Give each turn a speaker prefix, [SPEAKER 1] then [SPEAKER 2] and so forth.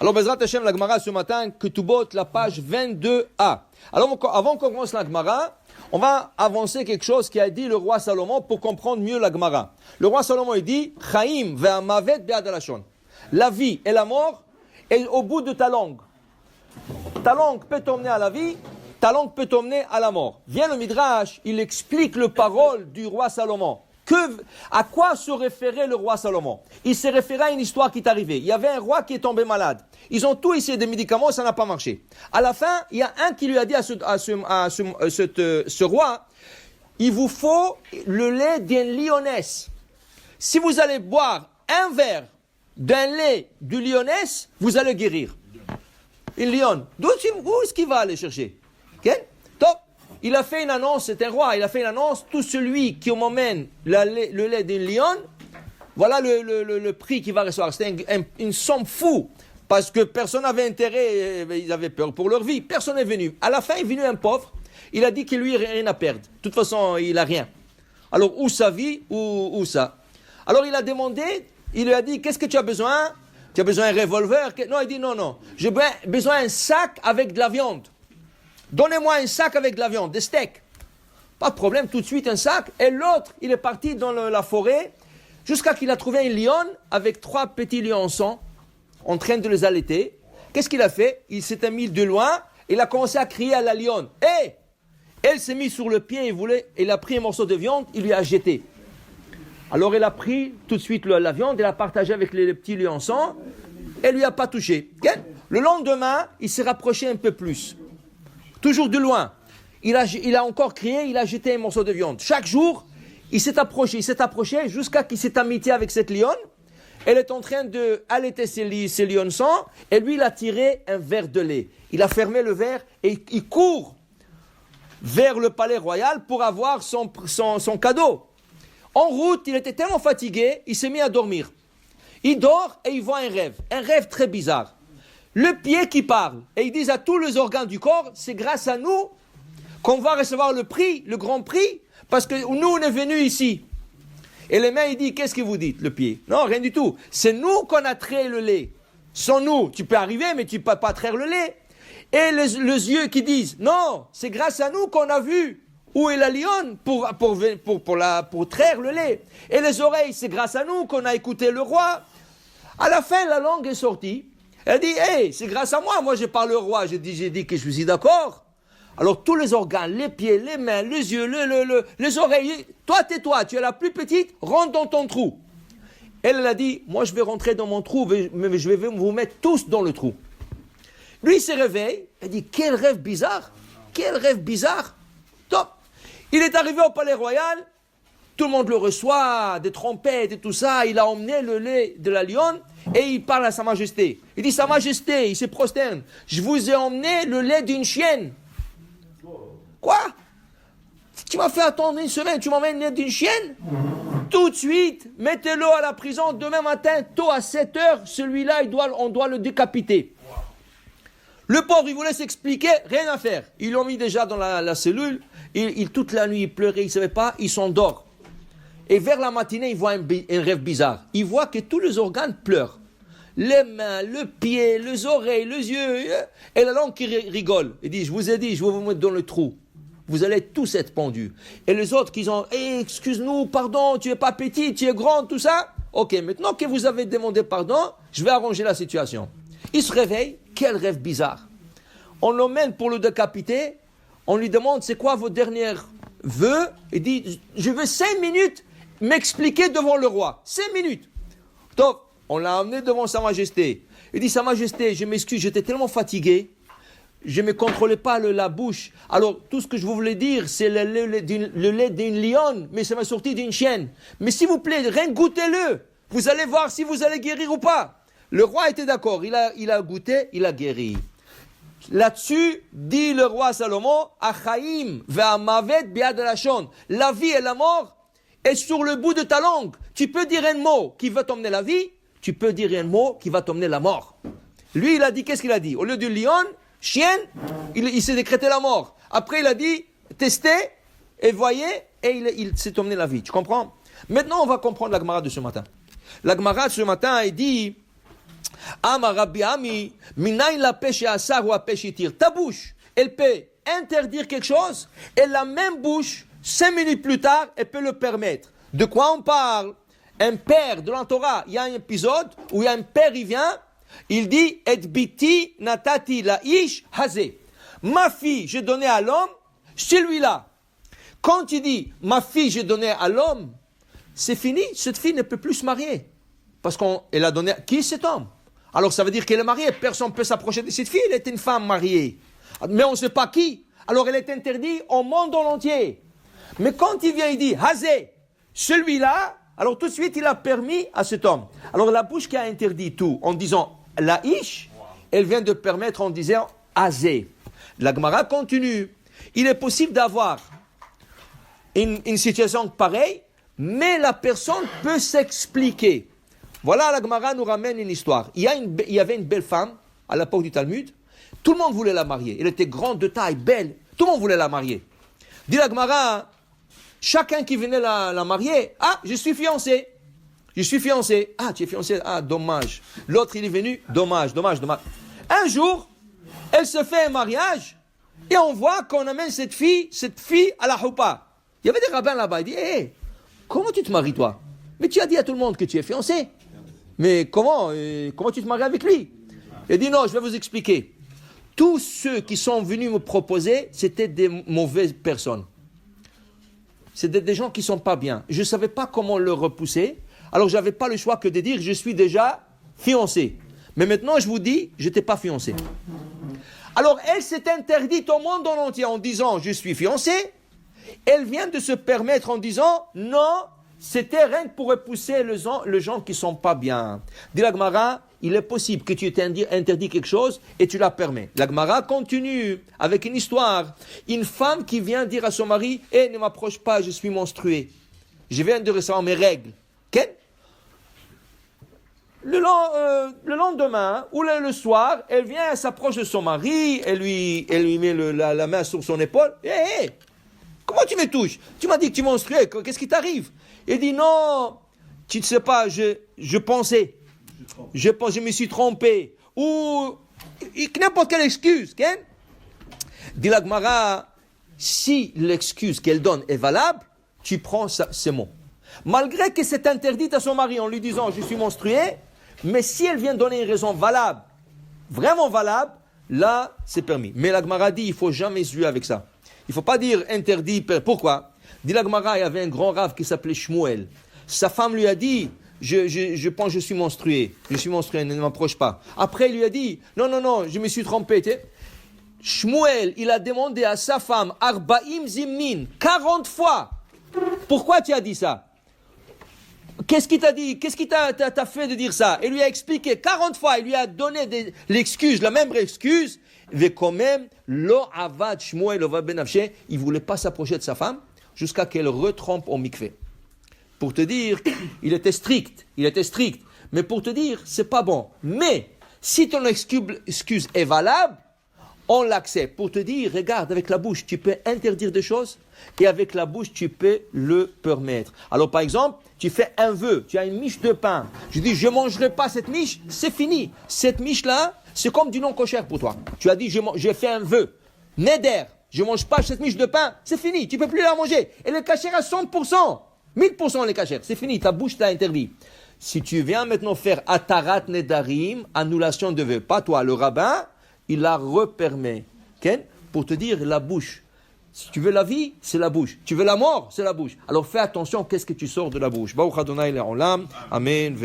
[SPEAKER 1] Alors, Bezrat Hashem, la Gemara ce matin, Ketubot, la page 22a. Alors, avant qu'on commence la Gemara, on va avancer quelque chose qui a dit le roi Salomon pour comprendre mieux la Gemara. Le roi Salomon, il dit, Chaim ve'amavet be'ad halashon. La vie et la mort est au bout de ta langue. Ta langue peut t'emmener à la vie, ta langue peut t'emmener à la mort. Vient le Midrash, il explique le parole du roi Salomon. À quoi se référait le roi Salomon? Il s'est référé à une histoire qui est arrivée. Il y avait un roi qui est tombé malade. Ils ont tout essayé des médicaments, ça n'a pas marché. À la fin, il y a un qui lui a dit à ce roi, il vous faut le lait d'une lionesse. Si vous allez boire un verre d'un lait du lionesse, vous allez guérir. Une lionne. Où est-ce qu'il va aller chercher? Okay? Top. Il a fait une annonce, c'est un roi, il a fait une annonce, tout celui qui m'emmène le lait d'une lionne, voilà le prix qu'il va recevoir. C'était une somme fou, parce que personne n'avait intérêt, ils avaient peur pour leur vie. Personne n'est venu. À la fin, il est venu un pauvre, il a dit qu'il lui n'a rien à perdre. De toute façon, il n'a rien. Alors, ou sa vie, ou ça. Alors, il a demandé, il lui a dit, qu'est-ce que tu as besoin? Tu as besoin d'un revolver? Non, il dit, non, j'ai besoin d'un sac avec de la viande. Donnez-moi un sac avec de la viande, des steaks. Pas de problème, tout de suite un sac. Et l'autre, il est parti dans la forêt jusqu'à qu'il a trouvé une lionne avec 3 petits lionçons en train de les allaiter. Qu'est-ce qu'il a fait? Il s'était mis de loin, il a commencé à crier à la lionne. Hé! Elle s'est mise sur le pied, il a pris un morceau de viande, il lui a jeté. Alors elle a pris tout de suite la viande, elle a partagé avec les petits lionçons, elle lui a pas touché. Le lendemain, il s'est rapproché un peu plus. Toujours de loin. Il a encore crié, il a jeté un morceau de viande. Chaque jour, il s'est approché jusqu'à qu'il s'est amitié avec cette lionne. Elle est en train d'allaiter ses lionçons et lui, il a tiré un verre de lait. Il a fermé le verre et il court vers le palais royal pour avoir son cadeau. En route, il était tellement fatigué, il s'est mis à dormir. Il dort et il voit un rêve très bizarre. Le pied qui parle, et ils disent à tous les organes du corps, c'est grâce à nous qu'on va recevoir le prix, le grand prix, parce que nous, on est venus ici. Et les mains, il dit, qu'est-ce que vous dites, le pied? Non, rien du tout. C'est nous qu'on a traité le lait. Sans nous, tu peux arriver, mais tu ne peux pas traire le lait. Et les yeux qui disent, non, c'est grâce à nous qu'on a vu où est la lionne pour traire le lait. Et les oreilles, c'est grâce à nous qu'on a écouté le roi. À la fin, la langue est sortie. Elle dit, hey, c'est grâce à moi je parle au roi, j'ai dit que je suis d'accord. Alors tous les organes, les pieds, les mains, les yeux, les oreilles, toi tais-toi, tu es la plus petite, rentre dans ton trou. Elle a dit, moi je vais rentrer dans mon trou, mais je vais vous mettre tous dans le trou. Lui il se réveille, il dit, quel rêve bizarre, top. Il est arrivé au palais royal, tout le monde le reçoit, des trompettes et tout ça, il a emmené le lait de la lionne, et il parle à Sa Majesté. Il dit, Sa Majesté, il se prosterne. Je vous ai emmené le lait d'une chienne. Quoi? Tu m'as fait attendre une semaine, tu m'emmènes le lait d'une chienne? Tout de suite, mettez-le à la prison. Demain matin, tôt à 7 heures, celui-là, on doit le décapiter. Le pauvre, il voulait s'expliquer, rien à faire. Ils l'ont mis déjà dans la cellule. Toute la nuit, il pleurait, il ne savait pas, il s'endort. Et vers la matinée, il voit un rêve bizarre. Il voit que tous les organes pleurent. Les mains, le pied, les oreilles, les yeux, et la langue qui rigole. Il dit, je vous ai dit, je vais vous mettre dans le trou. Vous allez tous être pendus. Et les autres qui ont, excuse-nous, pardon, tu es pas petit, tu es grand, tout ça. Ok, maintenant que vous avez demandé pardon, je vais arranger la situation. Il se réveille, quel rêve bizarre. On l'emmène pour le décapiter, on lui demande, c'est quoi vos derniers vœux? Il dit, je veux 5 minutes m'expliquer devant le roi. 5 minutes. Donc, on l'a amené devant Sa Majesté. Il dit, Sa Majesté, je m'excuse, j'étais tellement fatigué, je ne me contrôlais pas la bouche. Alors, tout ce que je voulais dire, c'est le lait d'une lionne, mais ça m'a sorti d'une chienne. Mais s'il vous plaît, rien goûtez-le. Vous allez voir si vous allez guérir ou pas. Le roi était d'accord, il a goûté, il a guéri. Là-dessus, dit le roi Salomon, Achaim ve'amavet be'ad halashon. La vie et la mort est sur le bout de ta langue. Tu peux dire un mot qui va t'emmener la vie, tu peux dire un mot qui va t'emmener la mort. Lui, il a dit, qu'est-ce qu'il a dit? Au lieu de lion, chienne, il s'est décrété la mort. Après, il a dit, testez, et voyez, et il s'est emmené la vie. Tu comprends? Maintenant, on va comprendre la Gemara de ce matin. La Gemara de ce matin, il dit, Amar Rabbi Ami, minaï la pêche asar ou à pêche tire. Ta bouche, elle peut interdire quelque chose, et la même bouche, 5 minutes plus tard, elle peut le permettre. De quoi on parle? Un père de l'Antora, il y a un épisode où il y a un père, il vient, il dit, et biti natati la ish hazé. Ma fille, j'ai donné à l'homme, celui-là. Quand il dit, ma fille, j'ai donné à l'homme, c'est fini, cette fille ne peut plus se marier. Parce qu'elle a donné, qui est cet homme? Alors ça veut dire qu'elle est mariée, personne ne peut s'approcher de cette fille, elle est une femme mariée. Mais on ne sait pas qui. Alors elle est interdite au monde entier. Mais quand il vient, il dit, hazé, celui-là, alors tout de suite, il a permis à cet homme. Alors la bouche qui a interdit tout, en disant la ish, elle vient de permettre en disant hazé. La Gemara continue. Il est possible d'avoir une situation pareille, mais la personne peut s'expliquer. Voilà, la Gemara nous ramène une histoire. Il y avait une belle femme à l'époque du Talmud. Tout le monde voulait la marier. Elle était grande de taille, belle. Tout le monde voulait la marier. Dit la Gemara, chacun qui venait la marier, ah, je suis fiancé. Je suis fiancé. Ah, tu es fiancé. Ah, dommage. L'autre, il est venu. Dommage. Un jour, elle se fait un mariage et on voit qu'on amène cette fille à la choupa. Il y avait des rabbins là-bas. Il dit, hé, comment tu te maries toi? Mais tu as dit à tout le monde que tu es fiancé. Mais comment tu te maries avec lui? Il dit, non, je vais vous expliquer. Tous ceux qui sont venus me proposer, c'était des mauvaises personnes. C'était des gens qui ne sont pas bien. Je ne savais pas comment le repousser. Alors, je n'avais pas le choix que de dire, je suis déjà fiancé. Mais maintenant, je vous dis, je n'étais pas fiancé. Alors, elle s'est interdite au monde entier en disant, je suis fiancé. Elle vient de se permettre en disant, non, c'était rien que pour repousser les gens qui ne sont pas bien. Dit la Gemara, il est possible que tu t'interdis quelque chose et tu la permets. La Gemara continue avec une histoire. Une femme qui vient dire à son mari, ne m'approche pas, je suis menstruée. Je viens de recevoir mes règles. Quel? Le lendemain, ou le soir, elle vient, elle s'approche de son mari, elle lui met la main sur son épaule. Hé, comment tu me touches? Tu m'as dit que tu menstruais, qu'est-ce qui t'arrive? Il dit, non, tu ne sais pas, je pensais. Je me suis trompé. Ou n'importe quelle excuse. Dit la Gemara, si l'excuse qu'elle donne est valable, tu prends ces mots. Malgré que c'est interdit à son mari en lui disant je suis menstrué, mais si elle vient donner une raison valable, vraiment valable, là c'est permis. Mais la Gemara dit il ne faut jamais se jouer avec ça. Il ne faut pas dire interdit. Pourquoi? Dit la Gemara, il y avait un grand rave qui s'appelait Shmuel. Sa femme lui a dit je pense que je suis menstrué. Je suis menstrué, ne m'approche pas. Après, il lui a dit, non, je me suis trompé. Shmuel, il a demandé à sa femme, Arbaim Zimnin, 40 fois. Pourquoi tu as dit ça? Qu'est-ce qu'il t'a dit? Qu'est-ce qui t'a fait de dire ça? Il lui a expliqué 40 fois, il lui a donné l'excuse, la même excuse. Mais quand même, lo avad Shmuel ova ben Avshe, il ne voulait pas s'approcher de sa femme jusqu'à qu'elle retrempe au mikvé. Pour te dire, il était strict. Mais pour te dire, c'est pas bon. Mais, si ton excuse est valable, on l'accepte. Pour te dire, regarde, avec la bouche, tu peux interdire des choses, et avec la bouche, tu peux le permettre. Alors, par exemple, tu fais un vœu, tu as une miche de pain. Je dis, je ne mangerai pas cette miche, c'est fini. Cette miche-là, c'est comme du non-cochère pour toi. Tu as dit, j'ai fait un vœu. Neder, je ne mange pas cette miche de pain, c'est fini, tu ne peux plus la manger. Elle est cachère à 100%. 1000% les cachères, c'est fini, ta bouche t'a interdit. Si tu viens maintenant faire atarat nedarim, annulation de vœux, pas toi, le rabbin, il la repermet. Okay? Pour te dire, la bouche. Si tu veux la vie, c'est la bouche. Tu veux la mort, c'est la bouche. Alors fais attention, qu'est-ce que tu sors de la bouche. Baruch Adonai le'olam. Amen.